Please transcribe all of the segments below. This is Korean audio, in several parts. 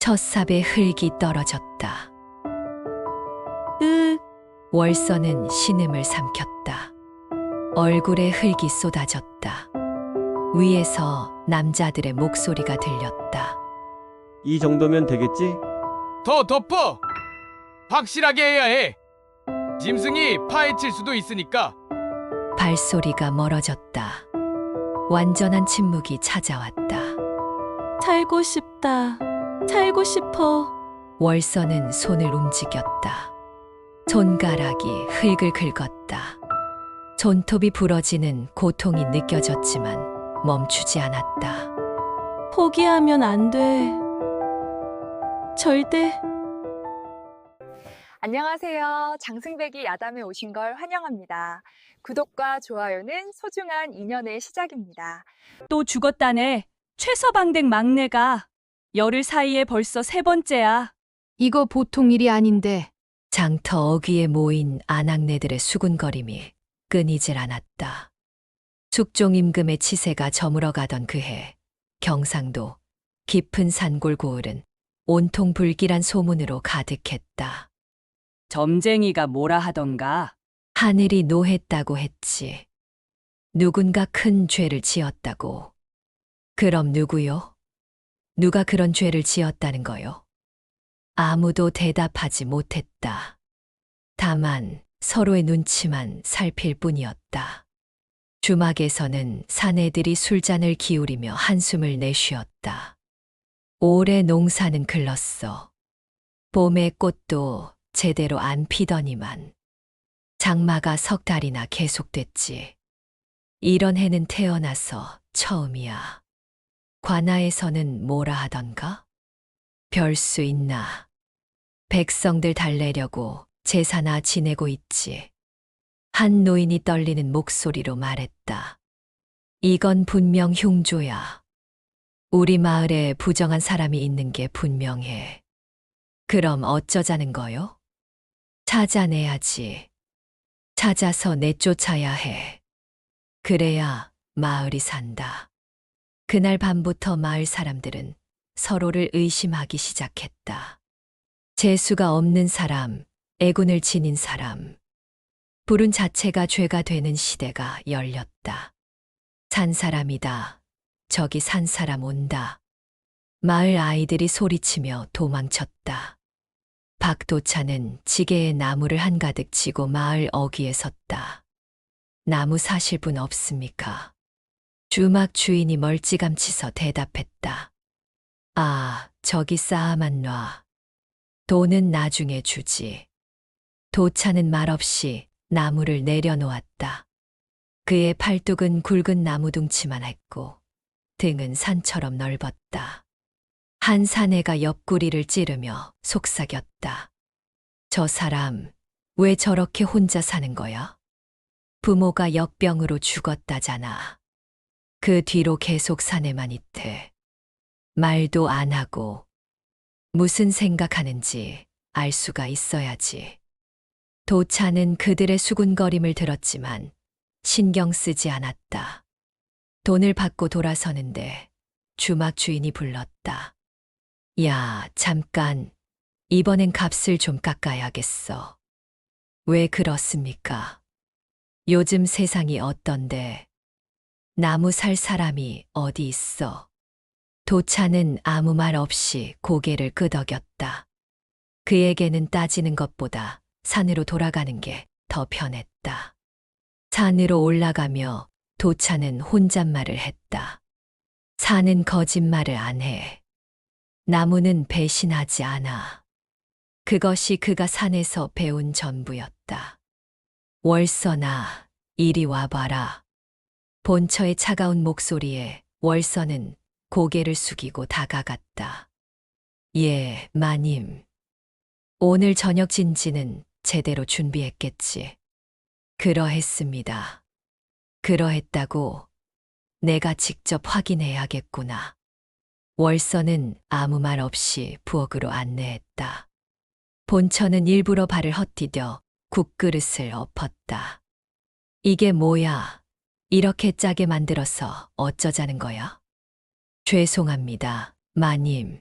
첫삽에 흙이 떨어졌다. 월서는 신음을 삼켰다. 얼굴에 흙이 쏟아졌다. 위에서 남자들의 목소리가 들렸다. 이 정도면 되겠지? 더 덮어! 확실하게 해야 해. 짐승이 파헤칠 수도 있으니까. 발소리가 멀어졌다. 완전한 침묵이 찾아왔다. 살고 싶다. 살고 싶어. 월서는 손을 움직였다. 손가락이 흙을 긁었다. 손톱이 부러지는 고통이 느껴졌지만 멈추지 않았다. 포기하면 안 돼. 절대. 안녕하세요. 장승배기 야담에 오신 걸 환영합니다. 구독과 좋아요는 소중한 인연의 시작입니다. 또 죽었다네. 최서방댁 막내가. 열흘 사이에 벌써 세 번째야. 이거 보통 일이 아닌데. 장터 어귀에 모인 아낙네들의 수군거림이 끊이질 않았다. 숙종 임금의 치세가 저물어가던 그해, 경상도 깊은 산골 고을은 온통 불길한 소문으로 가득했다. 점쟁이가 뭐라 하던가. 하늘이 노했다고 했지. 누군가 큰 죄를 지었다고. 그럼 누구요? 누가 그런 죄를 지었다는 거요? 아무도 대답하지 못했다. 다만 서로의 눈치만 살필 뿐이었다. 주막에서는 사내들이 술잔을 기울이며 한숨을 내쉬었다. 올해 농사는 글렀어. 봄의 꽃도 제대로 안 피더니만. 장마가 석 달이나 계속됐지. 이런 해는 태어나서 처음이야. 관아에서는 뭐라 하던가? 별 수 있나. 백성들 달래려고 제사나 지내고 있지. 한 노인이 떨리는 목소리로 말했다. 이건 분명 흉조야. 우리 마을에 부정한 사람이 있는 게 분명해. 그럼 어쩌자는 거요? 찾아내야지. 찾아서 내쫓아야 해. 그래야 마을이 산다. 그날 밤부터 마을 사람들은 서로를 의심하기 시작했다. 재수가 없는 사람, 애군을 지닌 사람. 불운 자체가 죄가 되는 시대가 열렸다. 산 사람이다. 저기 산 사람 온다. 마을 아이들이 소리치며 도망쳤다. 박도차는 지게에 나무를 한가득 지고 마을 어귀에 섰다. 나무 사실 분 없습니까? 주막 주인이 멀찌감치서 대답했다. 아, 저기 쌓아만 놔. 돈은 나중에 주지. 도차는 말없이 나무를 내려놓았다. 그의 팔뚝은 굵은 나무둥치만 했고 등은 산처럼 넓었다. 한 사내가 옆구리를 찌르며 속삭였다. 저 사람 왜 저렇게 혼자 사는 거야? 부모가 역병으로 죽었다잖아. 그 뒤로 계속 사내만 있대. 말도 안 하고 무슨 생각하는지 알 수가 있어야지. 도차는 그들의 수군거림을 들었지만 신경 쓰지 않았다. 돈을 받고 돌아서는데 주막 주인이 불렀다. 야, 잠깐. 이번엔 값을 좀 깎아야겠어. 왜 그렇습니까? 요즘 세상이 어떤데? 나무 살 사람이 어디 있어? 도차는 아무 말 없이 고개를 끄덕였다. 그에게는 따지는 것보다 산으로 돌아가는 게 더 편했다. 산으로 올라가며 도차는 혼잣말을 했다. 산은 거짓말을 안 해. 나무는 배신하지 않아. 그것이 그가 산에서 배운 전부였다. 월서나, 이리 와봐라. 본처의 차가운 목소리에 월서는 고개를 숙이고 다가갔다. 예, 마님. 오늘 저녁 진지는 제대로 준비했겠지. 그러했습니다. 그러했다고 내가 직접 확인해야겠구나. 월서는 아무 말 없이 부엌으로 안내했다. 본처는 일부러 발을 헛디뎌 국그릇을 엎었다. 이게 뭐야? 이렇게 짜게 만들어서 어쩌자는 거야? 죄송합니다, 마님.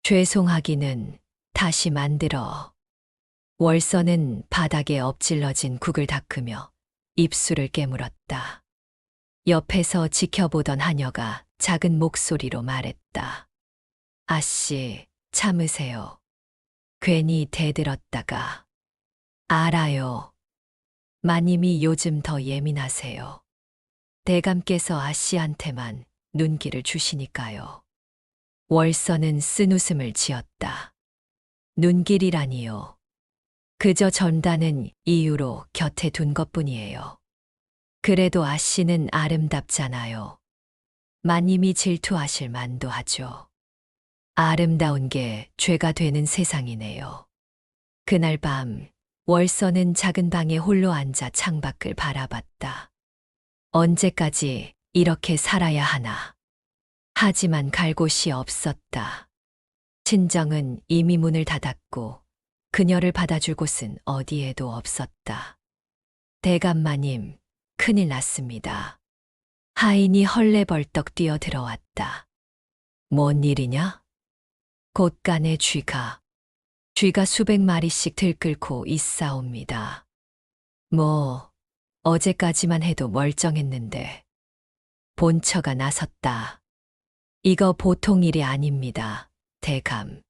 죄송하기는 다시 만들어. 월서는 바닥에 엎질러진 국을 닦으며 입술을 깨물었다. 옆에서 지켜보던 하녀가 작은 목소리로 말했다. 아씨, 참으세요. 괜히 대들었다가. 알아요. 마님이 요즘 더 예민하세요. 대감께서 아씨한테만 눈길을 주시니까요. 월서는 쓴웃음을 지었다. 눈길이라니요. 그저 전다는 이유로 곁에 둔 것뿐이에요. 그래도 아씨는 아름답잖아요. 마님이 질투하실 만도 하죠. 아름다운 게 죄가 되는 세상이네요. 그날 밤 월서는 작은 방에 홀로 앉아 창밖을 바라봤다. 언제까지 이렇게 살아야 하나. 하지만 갈 곳이 없었다. 친정은 이미 문을 닫았고 그녀를 받아줄 곳은 어디에도 없었다. 대감마님, 큰일 났습니다. 하인이 헐레벌떡 뛰어들어왔다. 뭔 일이냐? 곳간에 쥐가 수백 마리씩 들끓고 있사옵니다. 어제까지만 해도 멀쩡했는데. 본처가 나섰다. 이거 보통 일이 아닙니다, 대감.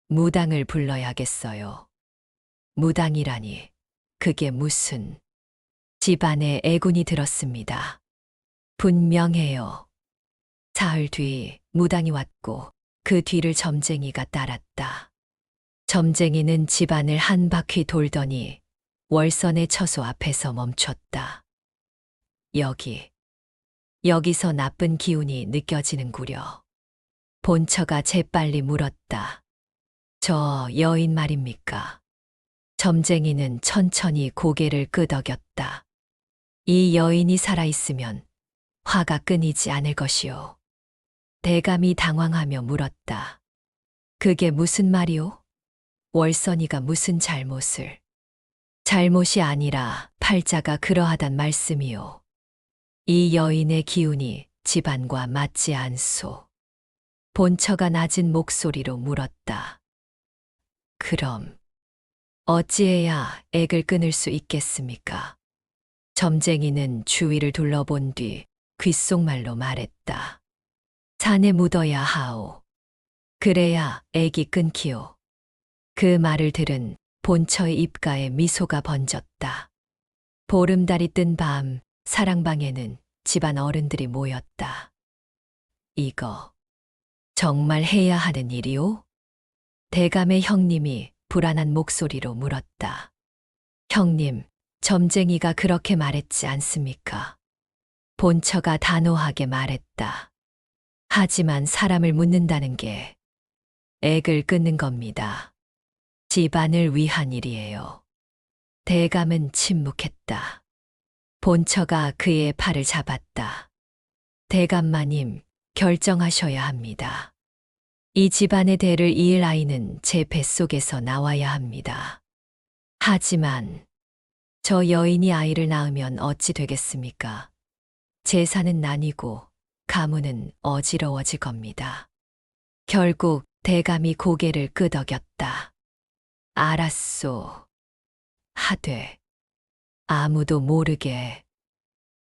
무당을 불러야겠어요. 무당이라니, 그게 무슨. 집안에 애군이 들었습니다. 분명해요. 사흘 뒤 무당이 왔고 그 뒤를 점쟁이가 따랐다. 점쟁이는 집안을 한 바퀴 돌더니 월선의 처소 앞에서 멈췄다. 여기서 나쁜 기운이 느껴지는구려. 본처가 재빨리 물었다. 저 여인 말입니까? 점쟁이는 천천히 고개를 끄덕였다. 이 여인이 살아있으면 화가 끊이지 않을 것이오. 대감이 당황하며 물었다. 그게 무슨 말이오? 월선이가 무슨 잘못을? 잘못이 아니라 팔자가 그러하단 말씀이오. 이 여인의 기운이 집안과 맞지 않소. 본처가 낮은 목소리로 물었다. 그럼 어찌해야 액을 끊을 수 있겠습니까? 점쟁이는 주위를 둘러본 뒤 귓속말로 말했다. 산에 묻어야 하오. 그래야 액이 끊기오. 그 말을 들은 본처의 입가에 미소가 번졌다. 보름달이 뜬 밤 사랑방에는 집안 어른들이 모였다. 이거 정말 해야 하는 일이오? 대감의 형님이 불안한 목소리로 물었다. 형님, 점쟁이가 그렇게 말했지 않습니까? 본처가 단호하게 말했다. 하지만 사람을 묻는다는 게 액을 끊는 겁니다. 집안을 위한 일이에요. 대감은 침묵했다. 본처가 그의 팔을 잡았다. 대감마님, 결정하셔야 합니다. 이 집안의 대를 이을 아이는 제 뱃속에서 나와야 합니다. 하지만 저 여인이 아이를 낳으면 어찌 되겠습니까? 재산은 나뉘고 가문은 어지러워질 겁니다. 결국 대감이 고개를 끄덕였다. 알았소. 하되 아무도 모르게.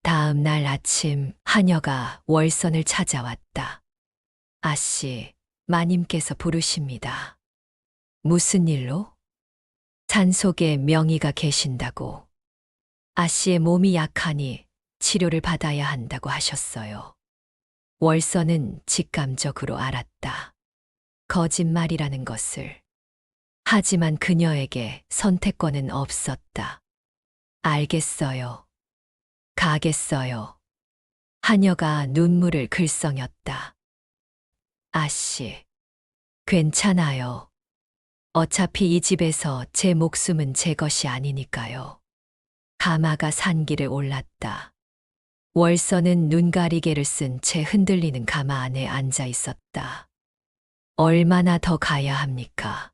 다음 날 아침 하녀가 월선을 찾아왔다. 아씨, 마님께서 부르십니다. 무슨 일로? 산속에 명의가 계신다고. 아씨의 몸이 약하니 치료를 받아야 한다고 하셨어요. 월선은 직감적으로 알았다. 거짓말이라는 것을. 하지만 그녀에게 선택권은 없었다. 알겠어요. 가겠어요. 하녀가 눈물을 글썽였다. 아씨, 괜찮아요. 어차피 이 집에서 제 목숨은 제 것이 아니니까요. 가마가 산길을 올랐다. 월서는 눈가리개를 쓴 채 흔들리는 가마 안에 앉아 있었다. 얼마나 더 가야 합니까?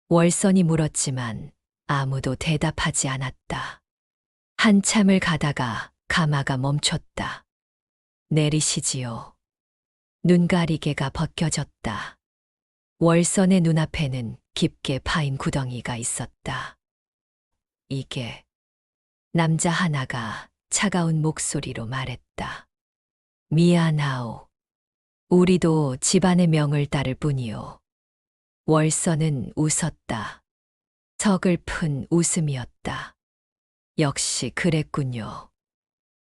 월선이 물었지만 아무도 대답하지 않았다. 한참을 가다가 가마가 멈췄다. 내리시지요. 눈가리개가 벗겨졌다. 월선의 눈앞에는 깊게 파인 구덩이가 있었다. 이게 남자 하나가 차가운 목소리로 말했다. 미안하오. 우리도 집안의 명을 따를 뿐이오. 월선은 웃었다. 서글픈 웃음이었다. 역시 그랬군요.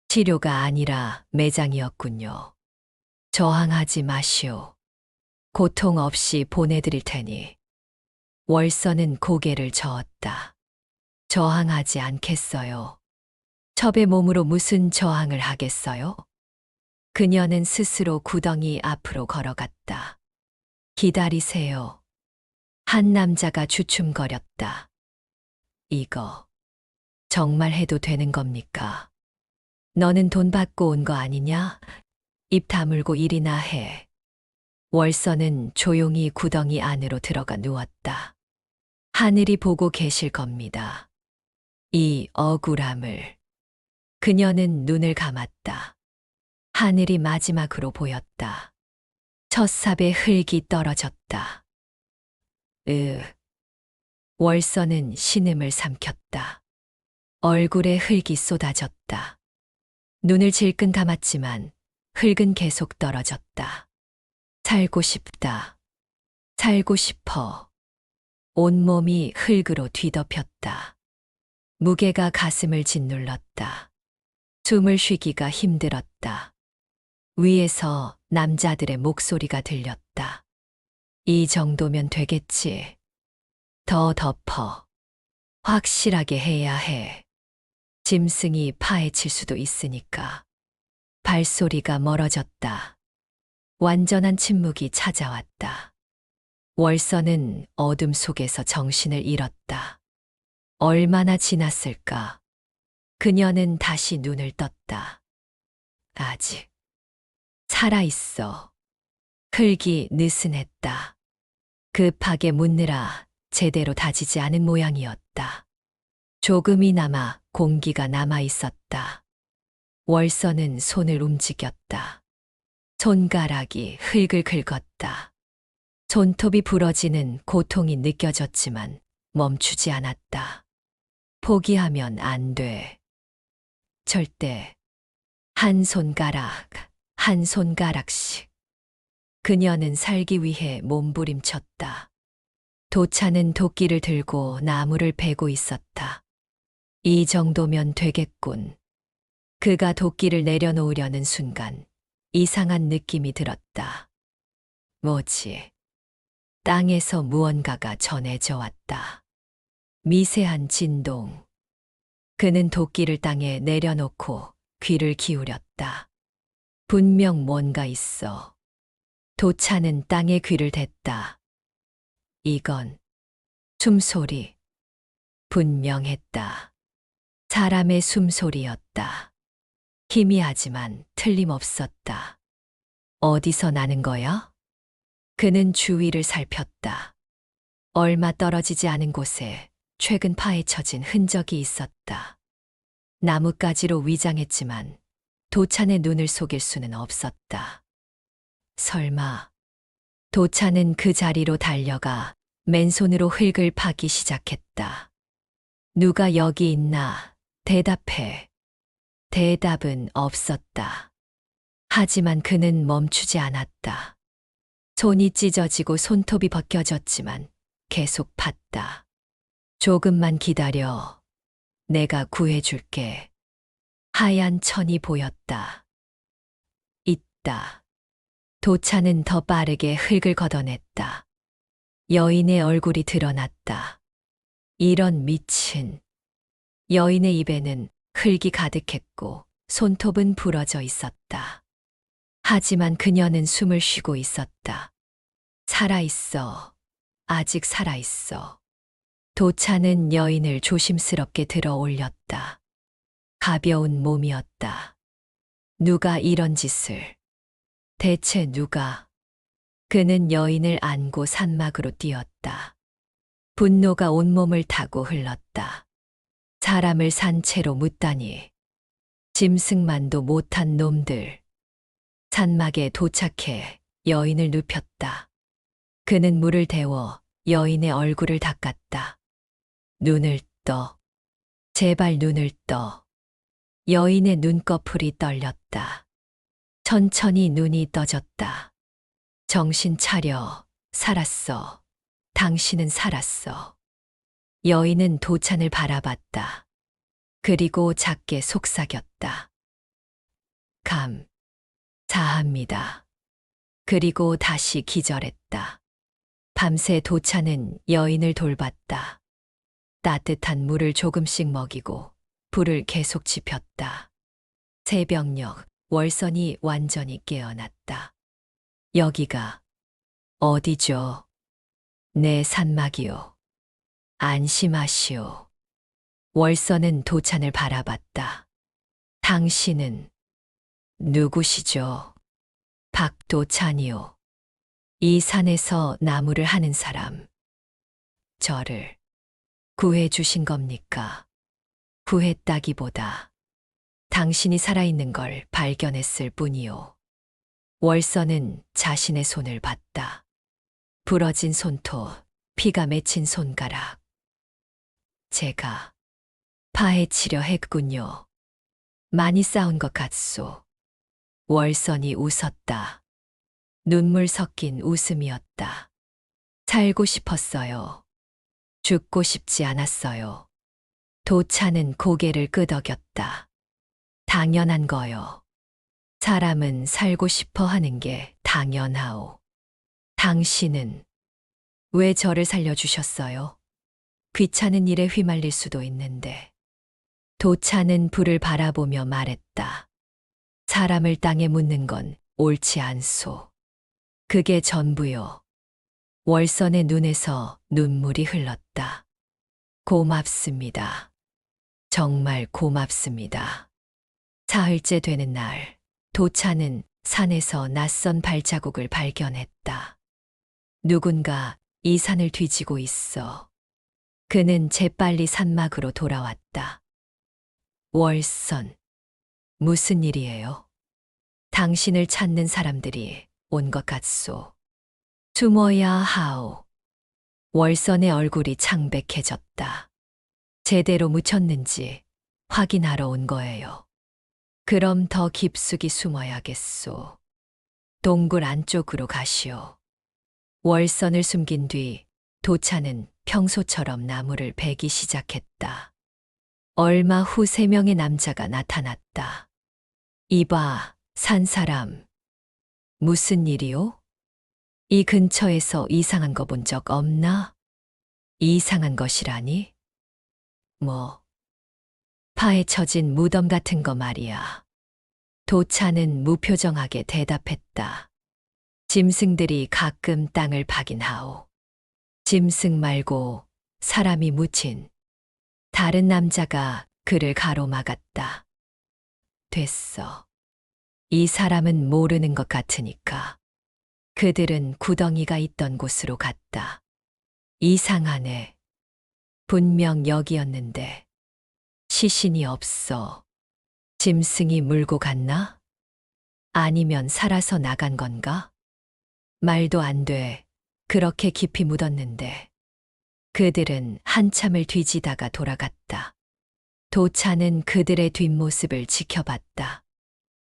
치료가 아니라 매장이었군요. 저항하지 마시오. 고통 없이 보내드릴 테니. 월선은 고개를 저었다. 저항하지 않겠어요. 첩의 몸으로 무슨 저항을 하겠어요? 그녀는 스스로 구덩이 앞으로 걸어갔다. 기다리세요. 한 남자가 주춤거렸다. 이거 정말 해도 되는 겁니까? 너는 돈 받고 온 거 아니냐? 입 다물고 일이나 해. 월선은 조용히 구덩이 안으로 들어가 누웠다. 하늘이 보고 계실 겁니다. 이 억울함을. 그녀는 눈을 감았다. 하늘이 마지막으로 보였다. 첫 삽의 흙이 떨어졌다. 월선은 신음을 삼켰다. 얼굴에 흙이 쏟아졌다. 눈을 질끈 감았지만 흙은 계속 떨어졌다. 살고 싶다. 살고 싶어. 온몸이 흙으로 뒤덮였다. 무게가 가슴을 짓눌렀다. 숨을 쉬기가 힘들었다. 위에서 남자들의 목소리가 들렸다. 이 정도면 되겠지. 더 덮어. 확실하게 해야 해. 짐승이 파헤칠 수도 있으니까. 발소리가 멀어졌다. 완전한 침묵이 찾아왔다. 월선은 어둠 속에서 정신을 잃었다. 얼마나 지났을까? 그녀는 다시 눈을 떴다. 아직 살아있어. 흙이 느슨했다. 급하게 묻느라 제대로 다지지 않은 모양이었다. 조금이나마 공기가 남아 있었다. 월선은 손을 움직였다. 손가락이 흙을 긁었다. 손톱이 부러지는 고통이 느껴졌지만 멈추지 않았다. 포기하면 안 돼. 절대. 한 손가락, 한 손가락씩. 그녀는 살기 위해 몸부림쳤다. 도차는 도끼를 들고 나무를 베고 있었다. 이 정도면 되겠군. 그가 도끼를 내려놓으려는 순간 이상한 느낌이 들었다. 뭐지? 땅에서 무언가가 전해져 왔다. 미세한 진동. 그는 도끼를 땅에 내려놓고 귀를 기울였다. 분명 뭔가 있어. 도차는 땅에 귀를 댔다. 이건 숨소리. 분명했다. 사람의 숨소리였다. 희미하지만 틀림없었다. 어디서 나는 거야? 그는 주위를 살폈다. 얼마 떨어지지 않은 곳에 최근 파헤쳐진 흔적이 있었다. 나뭇가지로 위장했지만 도찬의 눈을 속일 수는 없었다. 설마. 도찬은 그 자리로 달려가 맨손으로 흙을 파기 시작했다. 누가 여기 있나? 대답해. 대답은 없었다. 하지만 그는 멈추지 않았다. 손이 찢어지고 손톱이 벗겨졌지만 계속 팠다. 조금만 기다려. 내가 구해줄게. 하얀 천이 보였다. 있다. 도차는 더 빠르게 흙을 걷어냈다. 여인의 얼굴이 드러났다. 이런 미친. 여인의 입에는 흙이 가득했고 손톱은 부러져 있었다. 하지만 그녀는 숨을 쉬고 있었다. 살아있어. 아직 살아있어. 도차는 여인을 조심스럽게 들어 올렸다. 가벼운 몸이었다. 누가 이런 짓을. 대체 누가. 그는 여인을 안고 산막으로 뛰었다. 분노가 온몸을 타고 흘렀다. 사람을 산채로 묻다니. 짐승만도 못한 놈들. 산막에 도착해 여인을 눕혔다. 그는 물을 데워 여인의 얼굴을 닦았다. 눈을 떠. 제발 눈을 떠. 여인의 눈꺼풀이 떨렸다. 천천히 눈이 떠졌다. 정신 차려. 살았어. 당신은 살았어. 여인은 도찬을 바라봤다. 그리고 작게 속삭였다. 감사합니다. 그리고 다시 기절했다. 밤새 도찬은 여인을 돌봤다. 따뜻한 물을 조금씩 먹이고 불을 계속 지폈다. 새벽녘 월선이 완전히 깨어났다. 여기가 어디죠? 내 산막이요. 안심하시오. 월선은 도찬을 바라봤다. 당신은 누구시죠? 박도찬이요. 이 산에서 나무를 하는 사람. 저를 구해 주신 겁니까? 구했다기보다 당신이 살아있는 걸 발견했을 뿐이요. 월선은 자신의 손을 봤다. 부러진 손톱, 피가 맺힌 손가락. 제가 파헤치려 했군요. 많이 싸운 것 같소. 월선이 웃었다. 눈물 섞인 웃음이었다. 살고 싶었어요. 죽고 싶지 않았어요. 도찬은 고개를 끄덕였다. 당연한 거요. 사람은 살고 싶어 하는 게 당연하오. 당신은 왜 저를 살려주셨어요? 귀찮은 일에 휘말릴 수도 있는데. 도찬은 불을 바라보며 말했다. 사람을 땅에 묻는 건 옳지 않소. 그게 전부요. 월선의 눈에서 눈물이 흘렀다. 고맙습니다. 정말 고맙습니다. 사흘째 되는 날, 도찬은 산에서 낯선 발자국을 발견했다. 누군가 이 산을 뒤지고 있어. 그는 재빨리 산막으로 돌아왔다. 월선, 무슨 일이에요? 당신을 찾는 사람들이 온 것 같소. 숨어야 하오. 월선의 얼굴이 창백해졌다. 제대로 묻혔는지 확인하러 온 거예요. 그럼 더 깊숙이 숨어야겠소. 동굴 안쪽으로 가시오. 월선을 숨긴 뒤 도찬은 평소처럼 나무를 베기 시작했다. 얼마 후 3명의 남자가 나타났다. 이봐, 산 사람. 무슨 일이요? 이 근처에서 이상한 거 본 적 없나? 이상한 것이라니? 파헤쳐진 무덤 같은 거 말이야. 도찬은 무표정하게 대답했다. 짐승들이 가끔 땅을 파긴 하오. 짐승 말고 사람이 묻힌. 다른 남자가 그를 가로막았다. 됐어. 이 사람은 모르는 것 같으니까. 그들은 구덩이가 있던 곳으로 갔다. 이상하네. 분명 여기였는데. 시신이 없어. 짐승이 물고 갔나? 아니면 살아서 나간 건가? 말도 안 돼. 그렇게 깊이 묻었는데. 그들은 한참을 뒤지다가 돌아갔다. 도찬은 그들의 뒷모습을 지켜봤다.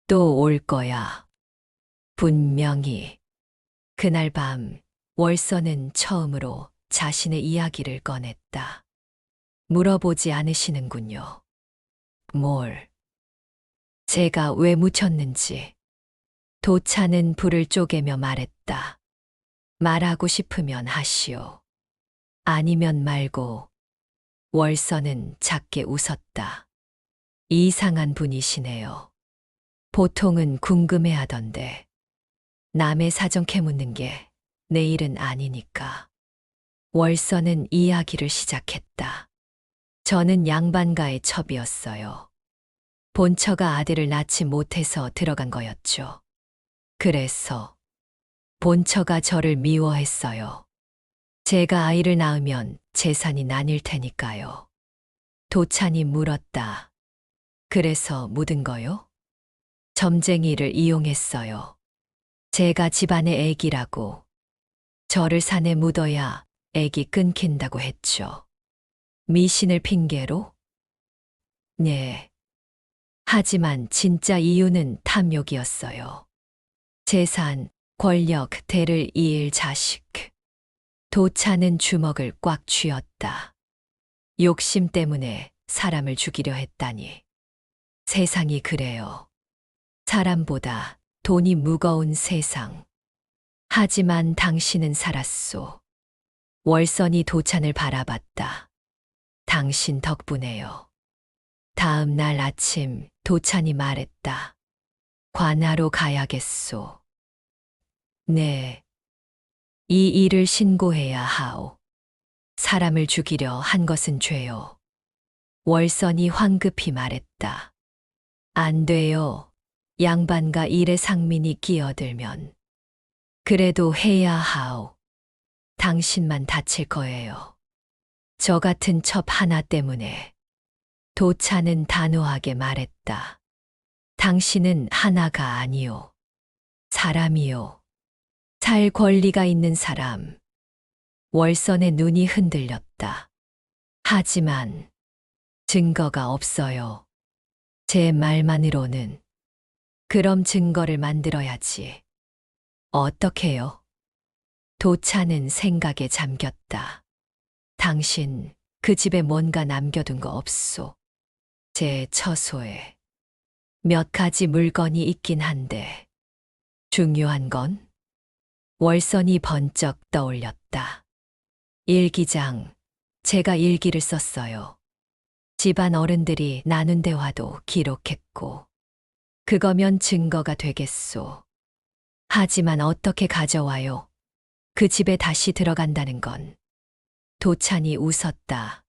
또 올 거야. 분명히. 그날 밤 월선은 처음으로 자신의 이야기를 꺼냈다. 물어보지 않으시는군요. 뭘? 제가 왜 묻혔는지. 도찬은 불을 쪼개며 말했다. 말하고 싶으면 하시오. 아니면 말고. 월선은 작게 웃었다. 이상한 분이시네요. 보통은 궁금해하던데. 남의 사정 캐묻는 게 내 일은 아니니까. 월선은 이야기를 시작했다. 저는 양반가의 첩이었어요. 본처가 아들을 낳지 못해서 들어간 거였죠. 그래서 본처가 저를 미워했어요. 제가 아이를 낳으면 재산이 나뉠 테니까요. 도찬이 물었다. 그래서 묻은 거요? 점쟁이를 이용했어요. 제가 집안의 애기라고. 저를 산에 묻어야 액이 끊긴다고 했죠. 미신을 핑계로? 네. 하지만 진짜 이유는 탐욕이었어요. 재산, 권력, 대를 이을 자식. 도차는 주먹을 꽉 쥐었다. 욕심 때문에 사람을 죽이려 했다니. 세상이 그래요. 사람보다 돈이 무거운 세상. 하지만 당신은 살았소. 월선이 도찬을 바라봤다. 당신 덕분에요. 다음 날 아침 도찬이 말했다. 관하로 가야겠소. 네. 이 일을 신고해야 하오. 사람을 죽이려 한 것은 죄요. 월선이 황급히 말했다. 안 돼요. 양반과 일의 상민이 끼어들면. 그래도 해야 하오. 당신만 다칠 거예요. 저 같은 첩 하나 때문에. 도차는 단호하게 말했다. 당신은 하나가 아니오. 사람이요. 살 권리가 있는 사람. 월선의 눈이 흔들렸다. 하지만 증거가 없어요. 제 말만으로는. 그럼 증거를 만들어야지. 어떻게요? 도차는 생각에 잠겼다. 당신 그 집에 뭔가 남겨둔 거 없소? 제 처소에 몇 가지 물건이 있긴 한데 중요한 건? 월선이 번쩍 떠올렸다. 일기장, 제가 일기를 썼어요. 집안 어른들이 나눈 대화도 기록했고 그거면 증거가 되겠소. 하지만 어떻게 가져와요? 그 집에 다시 들어간다는 건. 도찬이 웃었다.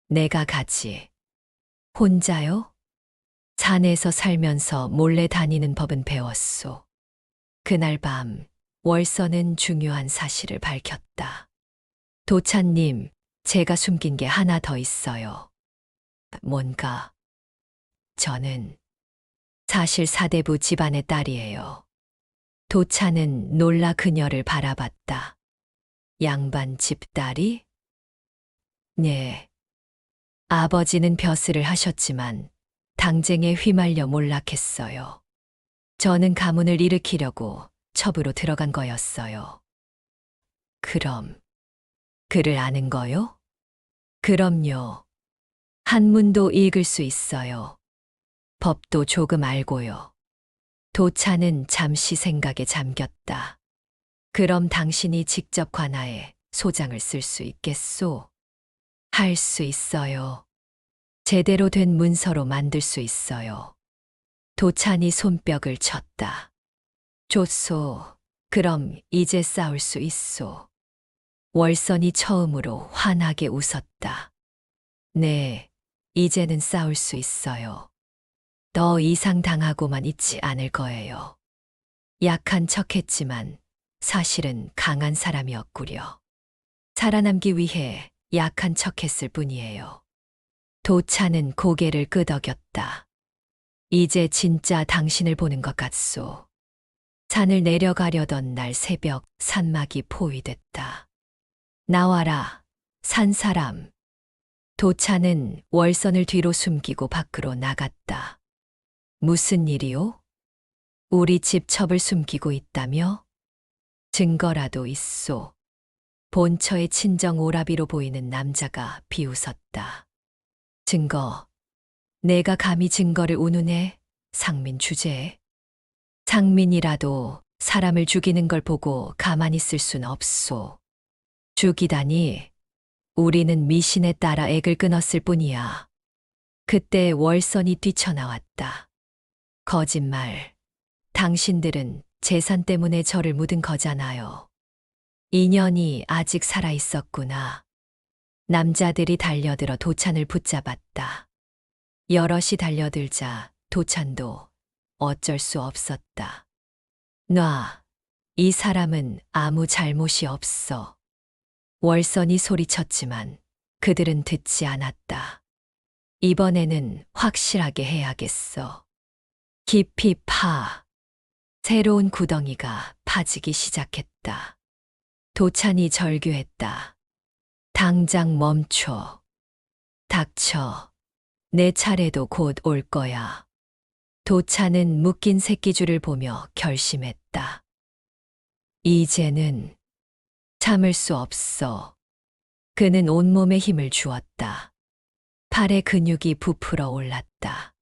내가 가지. 혼자요? 산에서 살면서 몰래 다니는 법은 배웠소. 그날 밤 월선은 중요한 사실을 밝혔다. 도찬님, 제가 숨긴 게 하나 더 있어요. 뭔가? 저는 사실 사대부 집안의 딸이에요. 도찬은 놀라 그녀를 바라봤다. 양반 집딸이? 네. 아버지는 벼슬을 하셨지만 당쟁에 휘말려 몰락했어요. 저는 가문을 일으키려고 첩으로 들어간 거였어요. 그럼 글을 아는 거요? 그럼요. 한문도 읽을 수 있어요. 법도 조금 알고요. 도차는 잠시 생각에 잠겼다. 그럼 당신이 직접 관하에 소장을 쓸 수 있겠소? 할 수 있어요. 제대로 된 문서로 만들 수 있어요. 도찬이 손뼉을 쳤다. 좋소. 그럼 이제 싸울 수 있소. 월선이 처음으로 환하게 웃었다. 네, 이제는 싸울 수 있어요. 더 이상 당하고만 있지 않을 거예요. 약한 척했지만 사실은 강한 사람이었구려. 살아남기 위해 약한 척했을 뿐이에요. 도차는 고개를 끄덕였다. 이제 진짜 당신을 보는 것 같소. 산을 내려가려던 날 새벽 산막이 포위됐다. 나와라, 산 사람. 도차는 월선을 뒤로 숨기고 밖으로 나갔다. 무슨 일이요? 우리 집 첩을 숨기고 있다며? 증거라도 있소. 본처의 친정 오라비로 보이는 남자가 비웃었다. 증거. 내가 감히 증거를 운운해? 상민 주제에. 상민이라도 사람을 죽이는 걸 보고 가만히 있을 순 없소. 죽이다니. 우리는 미신에 따라 액을 끊었을 뿐이야. 그때 월선이 뛰쳐나왔다. 거짓말. 당신들은 재산 때문에 저를 묻은 거잖아요. 인연이 아직 살아 있었구나. 남자들이 달려들어 도찬을 붙잡았다. 여럿이 달려들자 도찬도 어쩔 수 없었다. 놔. 이 사람은 아무 잘못이 없어. 월선이 소리쳤지만 그들은 듣지 않았다. 이번에는 확실하게 해야겠어. 깊이 파. 새로운 구덩이가 파지기 시작했다. 도찬이 절규했다. 당장 멈춰. 닥쳐. 내 차례도 곧 올 거야. 도찬은 묶인 새끼줄을 보며 결심했다. 이제는 참을 수 없어. 그는 온몸에 힘을 주었다. 팔의 근육이 부풀어 올랐다.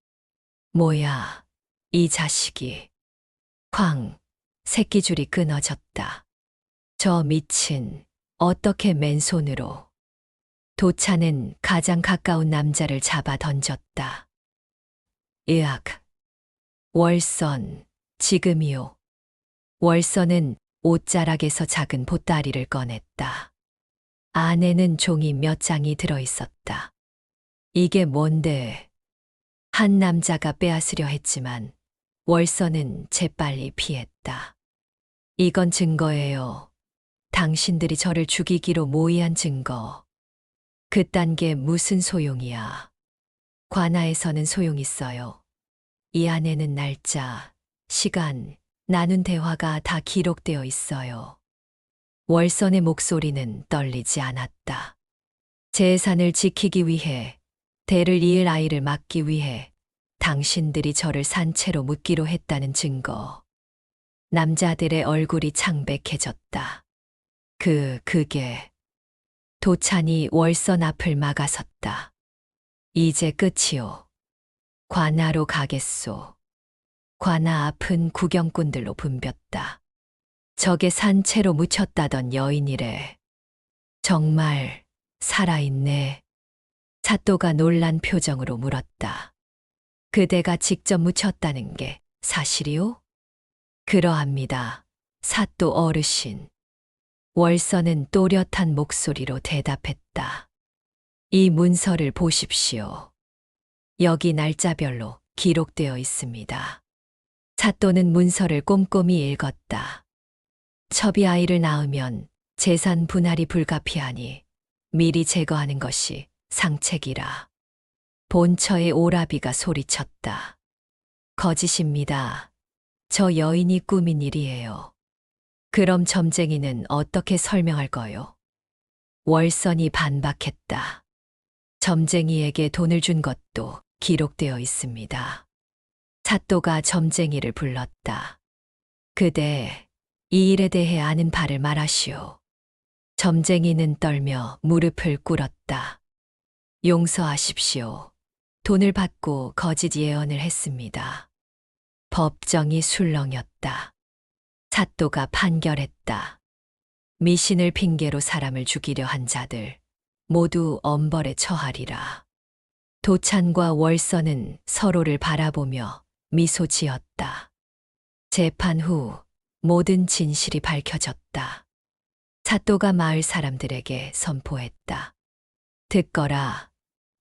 뭐야, 이 자식이. 쾅, 새끼줄이 끊어졌다. 저 미친, 어떻게 맨손으로. 도찬은 가장 가까운 남자를 잡아 던졌다. 으악. 월선, 지금이요. 월선은 옷자락에서 작은 보따리를 꺼냈다. 안에는 종이 몇 장이 들어 있었다. 이게 뭔데? 한 남자가 빼앗으려 했지만 월선은 재빨리 피했다. 이건 증거예요. 당신들이 저를 죽이기로 모의한 증거. 그딴 게 무슨 소용이야. 관아에서는 소용 있어요. 이 안에는 날짜, 시간, 나눈 대화가 다 기록되어 있어요. 월선의 목소리는 떨리지 않았다. 재산을 지키기 위해, 대를 이을 아이를 막기 위해 당신들이 저를 산채로 묻기로 했다는 증거. 남자들의 얼굴이 창백해졌다. 그게. 도찬이 월선 앞을 막아섰다. 이제 끝이요. 관아로 가겠소. 관아 앞은 구경꾼들로 붐볐다. 저게 산채로 묻혔다던 여인이래. 정말 살아있네. 사또가 놀란 표정으로 물었다. 그대가 직접 묻혔다는 게 사실이요? 그러합니다. 사또 어르신. 월선은 또렷한 목소리로 대답했다. 이 문서를 보십시오. 여기 날짜별로 기록되어 있습니다. 사또는 문서를 꼼꼼히 읽었다. 첩이 아이를 낳으면 재산 분할이 불가피하니 미리 제거하는 것이 상책이라. 본처의 오라비가 소리쳤다. 거짓입니다. 저 여인이 꾸민 일이에요. 그럼 점쟁이는 어떻게 설명할 거요? 월선이 반박했다. 점쟁이에게 돈을 준 것도 기록되어 있습니다. 사또가 점쟁이를 불렀다. 그대, 이 일에 대해 아는 바를 말하시오. 점쟁이는 떨며 무릎을 꿇었다. 용서하십시오. 돈을 받고 거짓 예언을 했습니다. 법정이 술렁였다. 사또가 판결했다. 미신을 핑계로 사람을 죽이려 한 자들 모두 엄벌에 처하리라. 도찬과 월선은 서로를 바라보며 미소 지었다. 재판 후 모든 진실이 밝혀졌다. 사또가 마을 사람들에게 선포했다. 듣거라.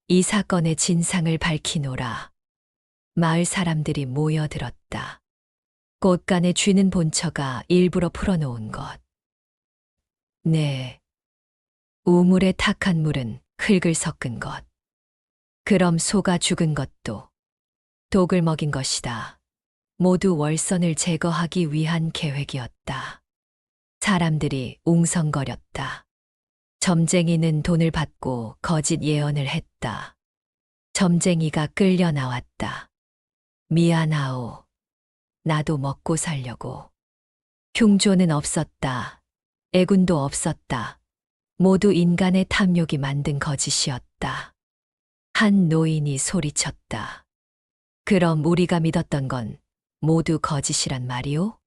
이 사건의 진상을 밝히노라. 마을 사람들이 모여들었다. 꽃간에 쥐는 본처가 일부러 풀어놓은 것. 네. 우물에 탁한 물은 흙을 섞은 것. 그럼 소가 죽은 것도 독을 먹인 것이다. 모두 월선을 제거하기 위한 계획이었다. 사람들이 웅성거렸다. 점쟁이는 돈을 받고 거짓 예언을 했다. 점쟁이가 끌려 나왔다. 미안하오. 나도 먹고 살려고. 흉조는 없었다. 애군도 없었다. 모두 인간의 탐욕이 만든 거짓이었다. 한 노인이 소리쳤다. 그럼 우리가 믿었던 건 모두 거짓이란 말이오?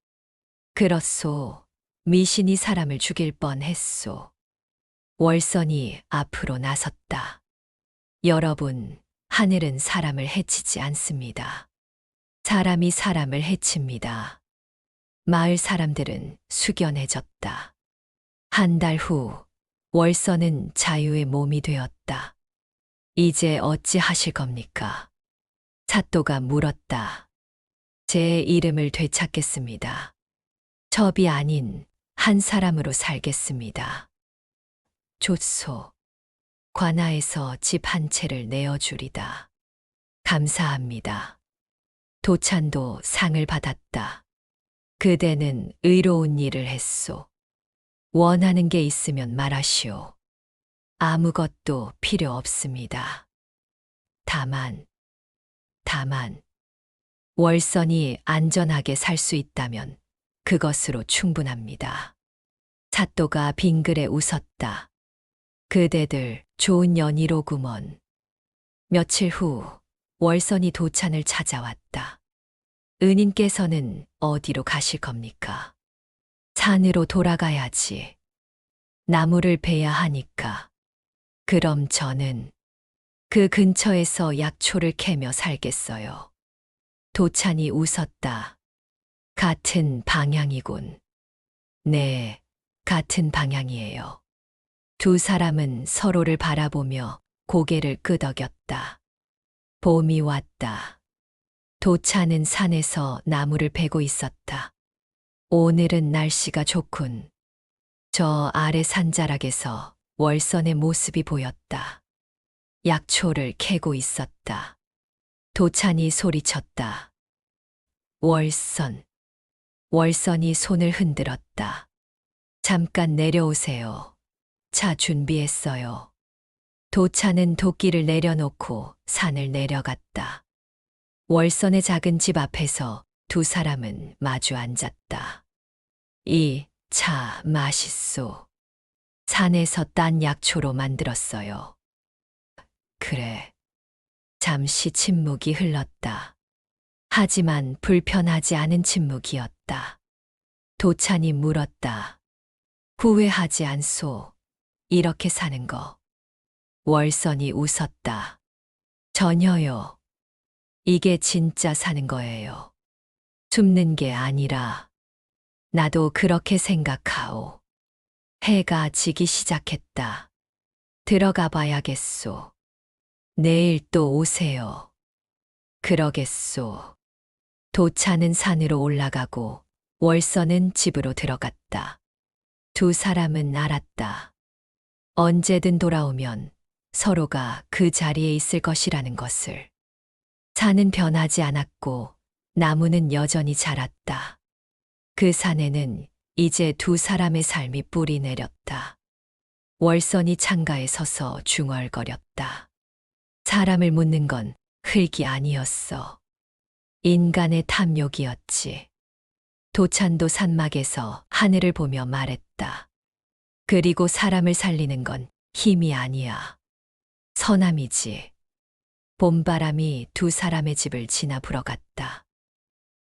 그렇소. 미신이 사람을 죽일 뻔했소. 월선이 앞으로 나섰다. 여러분, 하늘은 사람을 해치지 않습니다. 사람이 사람을 해칩니다. 마을 사람들은 숙연해졌다. 한 달 후, 월선은 자유의 몸이 되었다. 이제 어찌 하실 겁니까? 사또가 물었다. 제 이름을 되찾겠습니다. 첩이 아닌 한 사람으로 살겠습니다. 좋소. 관아에서 집 한 채를 내어주리다. 감사합니다. 도찬도 상을 받았다. 그대는 의로운 일을 했소. 원하는 게 있으면 말하시오. 아무것도 필요 없습니다. 다만, 월선이 안전하게 살 수 있다면 그것으로 충분합니다. 사또가 빙그레 웃었다. 그대들 좋은 연이로구먼. 며칠 후 월선이 도찬을 찾아왔다. 은인께서는 어디로 가실 겁니까? 산으로 돌아가야지. 나무를 베야 하니까. 그럼 저는 그 근처에서 약초를 캐며 살겠어요. 도찬이 웃었다. 같은 방향이군. 네, 같은 방향이에요. 두 사람은 서로를 바라보며 고개를 끄덕였다. 봄이 왔다. 도찬은 산에서 나무를 베고 있었다. 오늘은 날씨가 좋군. 저 아래 산자락에서 월선의 모습이 보였다. 약초를 캐고 있었다. 도찬이 소리쳤다. 월선. 월선이 손을 흔들었다. 잠깐 내려오세요. 차 준비했어요. 도찬은 도끼를 내려놓고 산을 내려갔다. 월선의 작은 집 앞에서 두 사람은 마주 앉았다. 이 차 맛있소. 산에서 딴 약초로 만들었어요. 그래. 잠시 침묵이 흘렀다. 하지만 불편하지 않은 침묵이었다. 도찬이 물었다. 후회하지 않소. 이렇게 사는 거. 월선이 웃었다. 전혀요. 이게 진짜 사는 거예요. 숨는 게 아니라. 나도 그렇게 생각하오. 해가 지기 시작했다. 들어가 봐야겠소. 내일 또 오세요. 그러겠소. 도찬은 산으로 올라가고 월선은 집으로 들어갔다. 두 사람은 알았다. 언제든 돌아오면 서로가 그 자리에 있을 것이라는 것을. 산은 변하지 않았고 나무는 여전히 자랐다. 그 산에는 이제 두 사람의 삶이 뿌리 내렸다. 월선이 창가에 서서 중얼거렸다. 사람을 묻는 건 흙이 아니었어. 인간의 탐욕이었지. 도찬도 산막에서 하늘을 보며 말했다. 그리고 사람을 살리는 건 힘이 아니야. 서남이지. 봄바람이 두 사람의 집을 지나 불어갔다.